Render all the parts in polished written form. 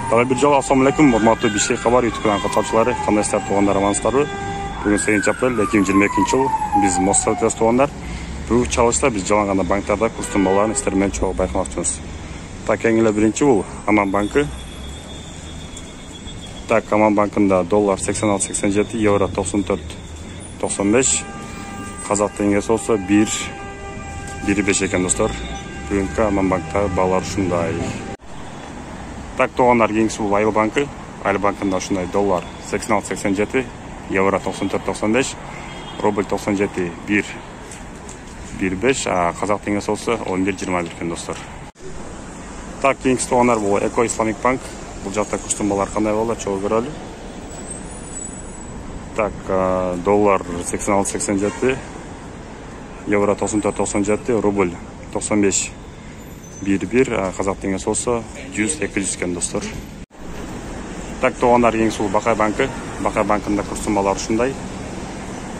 Дагы бир жолу ассаламу алейкум, урматтуу Бишкек кабар YouTube каналынын катнашчылары, кандайсыздар туугандар, амансыздарбы? Бүгүн 8 апрель 2022 биз Москвада туугандар. Бүгүнкү чалышта биз жалаң гана банктарда курстун баларын сиздер менен чогуу байкамакчыбыз. Так, эң эле биринчи бул Аман банкы. Так, Аман банкында доллар 86.87, евро 94.95, казак теңгеси болсо 1.5 экен достор. Бүгүнкү Аман банктагы баалар ушундай. Так, туугандар, кийинкиси бул Айыл банкы. Айыл банкында ушундай доллар 86.87, евро 94.95, рубль 97 1.5, а казак теңгеси болсо 11.21 экен достор. Так, кийинкиси туугандар бул Эко Исламик банк. Бул жакта курстун балары кандай болот, чогуу көрөлү. Так, доллар 86.87, евро 94.97, рубль 95.11, казак теңгеси болсо 100-200 экен достор. Так, туугандар, кийинкиси бул Бакай банкы. Бакай банкында курстун балары ушундай.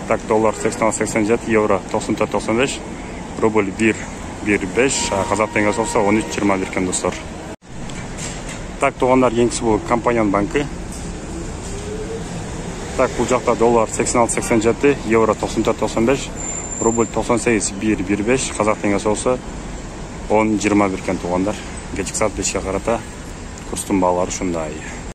Так, доллар 86.87, евро 94.95, рубль 1.5, казак теңгеси болсо 13.21 экен достор. Так, туугандар, кийинкиси бул Компаньон банкы. Так, бул жакта доллар 86.87, евро 94.95, рубль 98.1.5, казак теңгеси болсо 10.21 экен туугандар. Кечки саат 5ке карата курстун баалары ушундай.